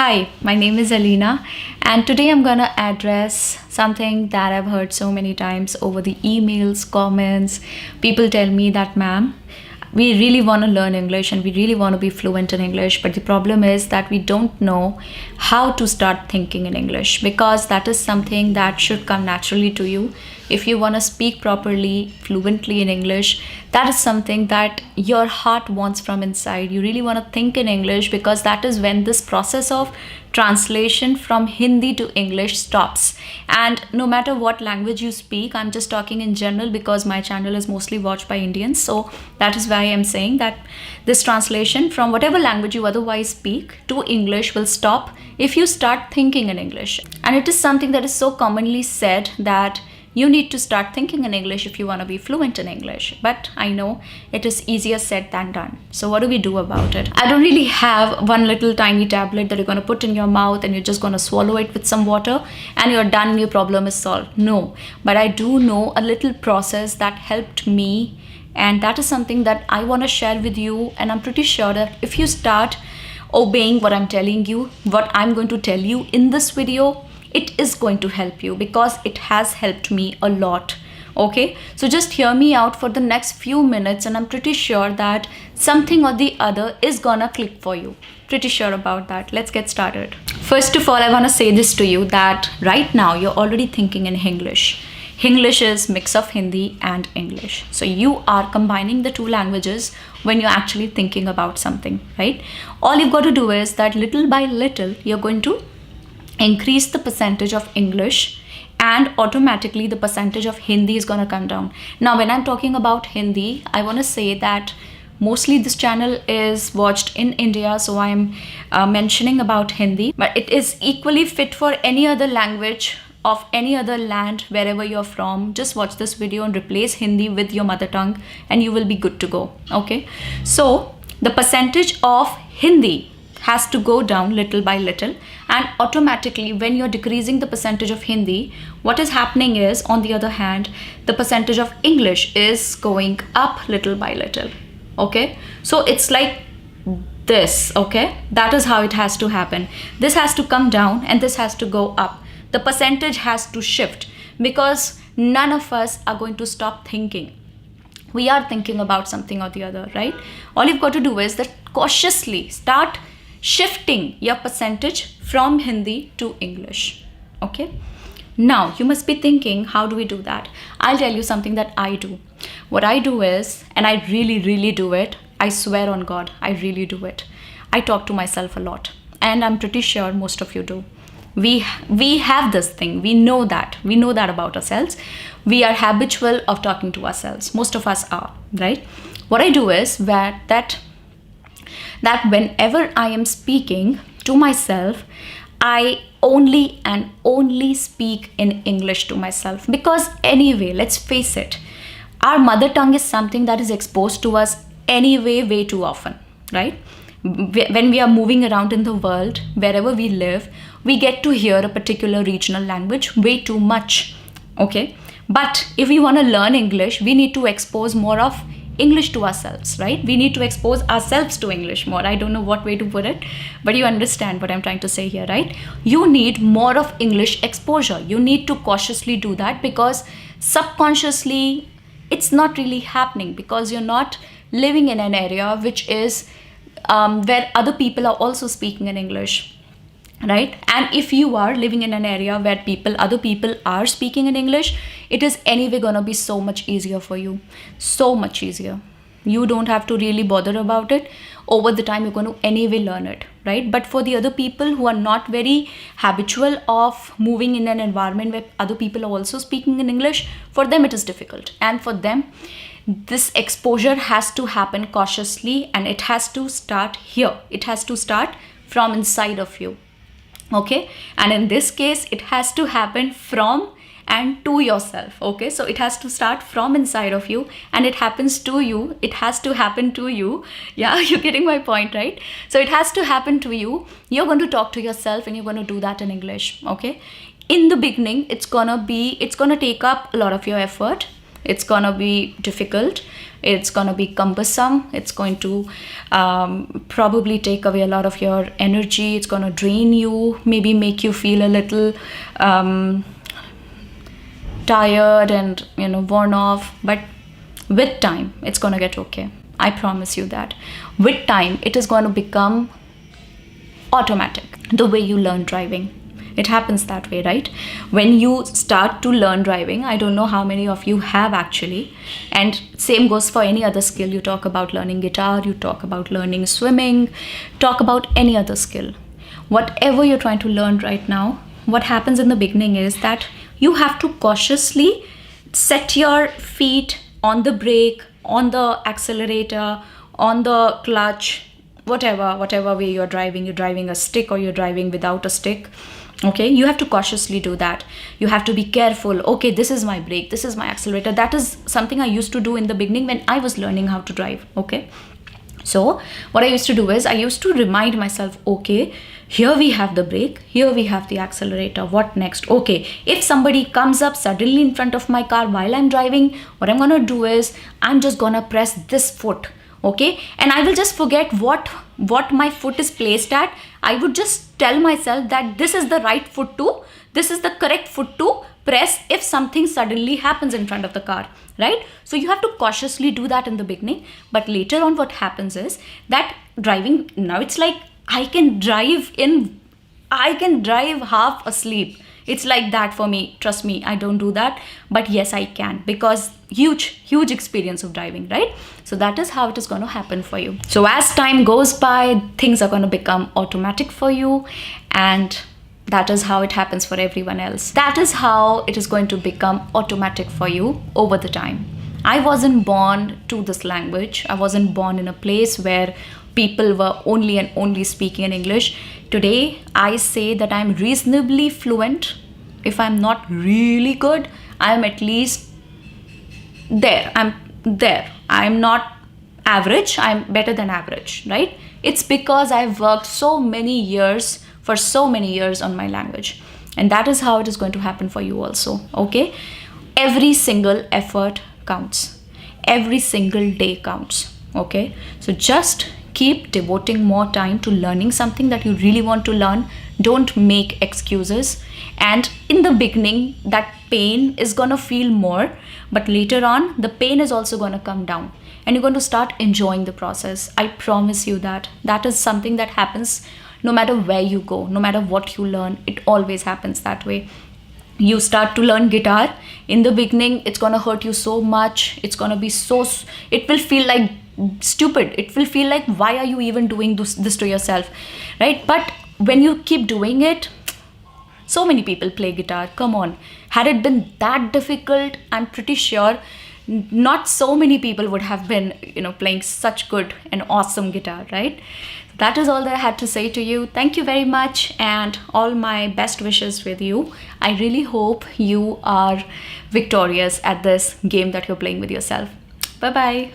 Hi, my name is Alina, and today I'm gonna address something that I've heard so many times over the emails, comments. People tell me that, ma'am, we really want to learn English and we really want to be fluent in English, but the problem is that we don't know how to start thinking in English, because that is something that should come naturally to you. If you want to speak properly, fluently in English, that is something that your heart wants from inside. You really want to think in English, because that is when this process of translation from Hindi to English stops. And no matter what language you speak, I'm just talking in general because my channel is mostly watched by Indians, so that is why I'm saying that this translation from whatever language you otherwise speak to English will stop if you start thinking in English. And it is something that is so commonly said that you need to start thinking in English if you want to be fluent in English. But I know it is easier said than done. So what do we do about it? I don't really have one little tiny tablet that you're going to put in your mouth and you're just going to swallow it with some water and you're done, your problem is solved. No, but I do know a little process that helped me, and that is something that I want to share with you. And I'm pretty sure that if you start obeying what I'm telling you, what I'm going to tell you in this video, it is going to help you, because it has helped me a lot. Okay, so just hear me out for the next few minutes and I'm pretty sure that something or the other is gonna click for you. Pretty sure about that. Let's get started. First of all, I want to say this to you, that right now you're already thinking in English. English is mix of Hindi and English. So you are combining the two languages when you're actually thinking about something, right? All you've got to do is that little by little, you're going to increase the percentage of English, and automatically the percentage of Hindi is going to come down. Now, when I'm talking about Hindi, I want to say that mostly this channel is watched in India, so I'm mentioning about Hindi, but it is equally fit for any other language of any other land, wherever you're from. Just watch this video and replace Hindi with your mother tongue and you will be good to go. Okay, so the percentage of Hindi has to go down little by little, and automatically when you're decreasing the percentage of Hindi, what is happening is, on the other hand, the percentage of English is going up little by little. Okay, so it's like this. Okay, that is how it has to happen. This has to come down and this has to go up. The percentage has to shift, because none of us are going to stop thinking. We are thinking about something or the other, right? All you've got to do is that cautiously start shifting your percentage from Hindi to English. Okay, now you must be thinking, how do we do that? I'll tell you something that I do. What I do is, and I really do it, I swear on God, I really do it. I talk to myself a lot, and I'm pretty sure most of you do. We have this thing, we know that about ourselves. We are habitual of talking to ourselves. Most of us are, right? What I do is that whenever I am speaking to myself, I only and only speak in English to myself. Because anyway, let's face it, our mother tongue is something that is exposed to us anyway way too often, right? When we are moving around in the world, wherever we live, we get to hear a particular regional language way too much. Okay, but if we want to learn English, we need to expose more of English to ourselves, right? We need to expose ourselves to English more. I don't know what way to put it, but you understand what I'm trying to say here, right? You need more of English exposure. You need to cautiously do that, because subconsciously it's not really happening, because you're not living in an area which is where other people are also speaking in English, right? And if you are living in an area where other people are speaking in English, it is anyway gonna be so much easier for you. So much easier. You don't have to really bother about it. Over the time, you're going to anyway learn it, right? But for the other people who are not very habitual of moving in an environment where other people are also speaking in English, for them it is difficult. And for them, this exposure has to happen cautiously, and it has to start here. It has to start from inside of you. Okay, and in this case, it has to happen from and to yourself. Okay, so it has to start from inside of you, and it happens to you. It has to happen to you. Yeah, you're getting my point, right? So it has to happen to you. You're going to talk to yourself, and you're going to do that in English. Okay, in the beginning, it's gonna take up a lot of your effort. It's gonna be difficult, it's gonna be cumbersome, it's going to probably take away a lot of your energy, it's gonna drain you, maybe make you feel a little tired and worn off. But with time it's gonna get okay. I promise you that. With time it is going to become automatic, the way you learn driving. It happens that way, right? When you start to learn driving, I don't know how many of you have actually, and same goes for any other skill. You talk about learning guitar, you talk about learning swimming, talk about any other skill. Whatever you're trying to learn right now, what happens in the beginning is that you have to cautiously set your feet on the brake, on the accelerator, on the clutch, whatever way you're driving a stick or you're driving without a stick. Okay, you have to cautiously do that. You have to be careful. Okay, this is my brake, this is my accelerator. That is something I used to do in the beginning when I was learning how to drive. Okay, so what I used to do is I used to remind myself, okay, here we have the brake, here we have the accelerator, what next? Okay, if somebody comes up suddenly in front of my car while I'm driving, what I'm gonna do is I'm just gonna press this foot. Okay, and I will just forget what my foot is placed at. I would just tell myself that this is the right foot to, this is the correct foot to press if something suddenly happens in front of the car, right? So you have to cautiously do that in the beginning, but later on what happens is that driving, now it's like I can drive half asleep. It's like that for me. Trust me, I don't do that, but yes, I can, because huge experience of driving, right? So that is how it is going to happen for you. So as time goes by, things are going to become automatic for you, and that is how it happens for everyone else. That is how it is going to become automatic for you over the time. I wasn't born to this language. I wasn't born in a place where people were only and only speaking in English. Today, I say that I'm reasonably fluent. If I'm not really good, I'm at least there. I'm not average. I'm better than average, right? It's because I've worked for so many years on my language. And that is how it is going to happen for you also, okay? Every single effort counts. Every single day counts, okay? So just keep devoting more time to learning something that you really want to learn. Don't make excuses. And in the beginning, that pain is gonna feel more, but later on, the pain is also gonna come down and you're going to start enjoying the process. I promise you that. That is something that happens no matter where you go, no matter what you learn. It always happens that way. You start to learn guitar. In the beginning, it's gonna hurt you so much. It will feel like stupid. It will feel like, why are you even doing this to yourself, right? But when you keep doing it, so many people play guitar. Come on, had it been that difficult, I'm pretty sure not so many people would have been playing such good and awesome guitar, right? That is all that I had to say to you. Thank you very much, and all my best wishes with you. I really hope you are victorious at this game that you're playing with yourself. Bye bye.